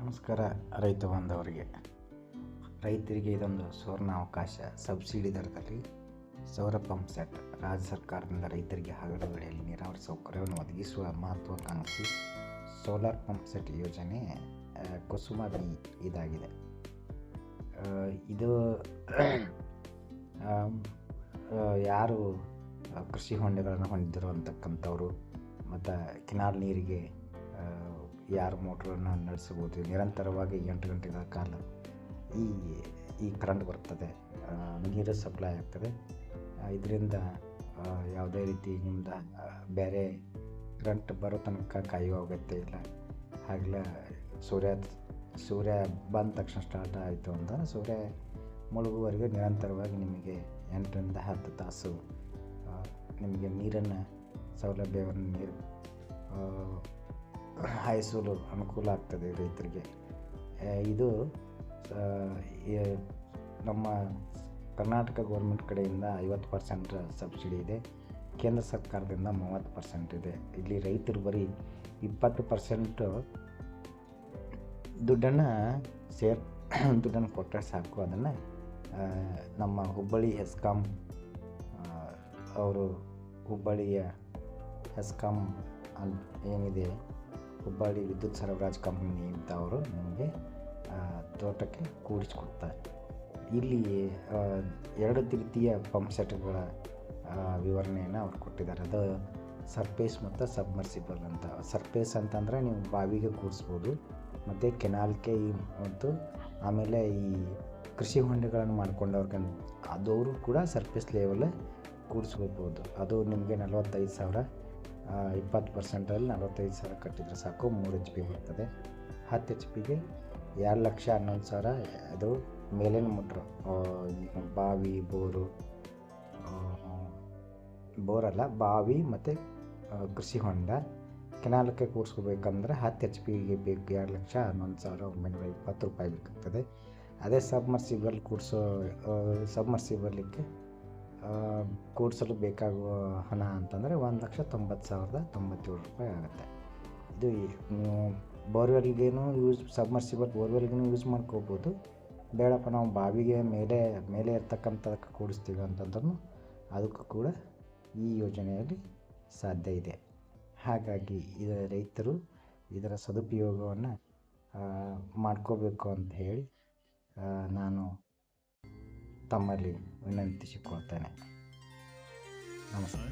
ನಮಸ್ಕಾರ ರೈತ ಬಾಂಧವರಿಗೆ. ರೈತರಿಗೆ ಇದೊಂದು ಸುವರ್ಣ ಅವಕಾಶ. ಸಬ್ಸಿಡಿ ದರದಲ್ಲಿ ಸೌರ ಪಂಪ್ ಸೆಟ್ ರಾಜ್ಯ ಸರ್ಕಾರದಿಂದ ರೈತರಿಗೆ ಹಗಲುಗಳಲ್ಲಿ ನೀರಾವರಿ ಸೌಕರ್ಯವನ್ನು ಒದಗಿಸುವ ಮಹತ್ವಾಕಾಂಕ್ಷಿ ಸೋಲಾರ್ ಪಂಪ್ ಸೆಟ್ ಯೋಜನೆ ಕುಸುಮ ಇದಾಗಿದೆ. ಇದು ಯಾರು ಕೃಷಿ ಹೊಂಡಗಳನ್ನು ಹೊಂದಿರುವಂತಕ್ಕಂಥವ್ರು ಮತ್ತು ಕೆನಾಲ್ ನೀರಿಗೆ ಯಾರು ಮೋಟ್ರನ್ನು ನಡೆಸಬಹುದು, ನಿರಂತರವಾಗಿ 8 ಗಂಟೆಗಳ ಕಾಲ ಈ ಕರೆಂಟ್ ಬರ್ತದೆ, ನೀರು ಸಪ್ಲೈ ಆಗ್ತದೆ. ಇದರಿಂದ ಯಾವುದೇ ರೀತಿ ನಿಮ್ದು ಬೇರೆ ಕರೆಂಟ್ ಬರೋ ತನಕ ಕಾಯುವ ಅಗತ್ಯ ಇಲ್ಲ. ಹಾಗೆಲ್ಲ ಸೂರ್ಯ ಬಂದ ತಕ್ಷಣ ಸ್ಟಾರ್ಟ್ ಆಯಿತು ಅಂದರೆ ಸೂರ್ಯ ಮುಳುಗುವವರೆಗೆ ನಿರಂತರವಾಗಿ ನಿಮಗೆ 8ರಿಂದ 10 ತಾಸು ನಿಮಗೆ ನೀರನ್ನು ಸೌಲಭ್ಯವನ್ನು ನೀರು ಹಾಯಿಸಲು ಅನುಕೂಲ ಆಗ್ತದೆ ರೈತರಿಗೆ. ಇದು ನಮ್ಮ ಕರ್ನಾಟಕ ಗೌರ್ಮೆಂಟ್ ಕಡೆಯಿಂದ 50% ಸಬ್ಸಿಡಿ ಇದೆ, ಕೇಂದ್ರ ಸರ್ಕಾರದಿಂದ 30% ಇದೆ. ಇಲ್ಲಿ ರೈತರು ಬರೀ 20% ದುಡ್ಡನ್ನು ಕೊಟ್ಟರೆ ಸಾಕು. ಅದನ್ನು ನಮ್ಮ ಹುಬ್ಬಳ್ಳಿ ಹೆಸ್ಕಾಂ ಅವರು, ಹುಬ್ಬಳ್ಳಿಯ ಹೆಸ್ಕಾಂ ಏನಿದೆ, ಹುಬ್ಬಳ್ಳಿ ವಿದ್ಯುತ್ ಸರಬರಾಜು ಕಂಪನಿ ಅಂತ ಅವರು ನಮಗೆ ತೋಟಕ್ಕೆ ಕೂಡಿಸಿಕೊಡ್ತಾರೆ. ಇಲ್ಲಿ 2 ರೀತಿಯ ಪಂಪ್ ಸೆಟ್ಗಳ ವಿವರಣೆಯನ್ನು ಅವ್ರು ಕೊಟ್ಟಿದ್ದಾರೆ. ಅದು ಸರ್ಫೇಸ್ ಮತ್ತು ಸಬ್ಮರ್ಸಿಬಲ್ ಅಂತ. ಸರ್ಫೇಸ್ ಅಂತಂದರೆ ನೀವು ಬಾವಿಗೆ ಕೂಡಿಸ್ಬೋದು, ಮತ್ತು ಕೆನಾಲ್ಗೆ ಮತ್ತು ಆಮೇಲೆ ಈ ಕೃಷಿ ಹೊಂಡಗಳನ್ನು ಮಾಡ್ಕೊಂಡವ್ರಿಗೆ ಅದವರು ಕೂಡ ಸರ್ಫೇಸ್ ಲೆವೆಲ್ ಕೂಡಿಸ್ಕೋಬೋದು. ಅದು ನಿಮಗೆ 45,000, 20%ಅಲ್ಲಿ 45,000 ಕಟ್ಟಿದರೆ ಸಾಕು, 3 HP ಬರ್ತದೆ. 10 HPಗೆ 2,11,000. ಅದು ಮೇಲಿನ ಮೋಟ್ರು, ಬಾವಿ, ಬೋರಲ್ಲ, ಬಾವಿ ಮತ್ತು ಕೃಷಿ ಹೊಂಡ. ಕೆನಾಲಕ್ಕೆ ಕೂಡಿಸ್ಕೋಬೇಕಂದ್ರೆ 10 HPಗೆ ಬೇಕು 2,11,920 ರೂಪಾಯಿ ಬೇಕಾಗ್ತದೆ. ಅದೇ ಸಬ್ಮರ್ಸಿಬಲ್ಗೆ ಕೂಡಿಸಲು ಬೇಕಾಗುವ ಹಣ ಅಂತಂದರೆ 1,90,97 ರೂಪಾಯಿ ಆಗುತ್ತೆ. ಇದು ನೀವು ಬೋರ್ವೆಲ್ಗೇನು ಸಬ್ಮರ್ಸಿಬಲ್ ಬೋರ್ವೆಲ್ಗೂ ಯೂಸ್ ಮಾಡ್ಕೋಬೋದು. ಬೇಡಪ್ಪ ನಾವು ಬಾವಿಗೆ ಮೇಲೆ ಇರ್ತಕ್ಕಂಥದಕ್ಕೆ ಕೂಡಿಸ್ತೀವಿ ಅಂತಂದ್ರೂ ಅದಕ್ಕೂ ಕೂಡ ಈ ಯೋಜನೆಯಲ್ಲಿ ಸಾಧ್ಯ ಇದೆ. ಹಾಗಾಗಿ ರೈತರು ಇದರ ಸದುಪಯೋಗವನ್ನು ಮಾಡ್ಕೋಬೇಕು ಅಂತ ಹೇಳಿ ನಾನು ತಮ್ಮಲ್ಲಿ ವಿನಂತಿಸಿಕೊಳ್ತೇನೆ. ನಮಸ್ಕಾರ.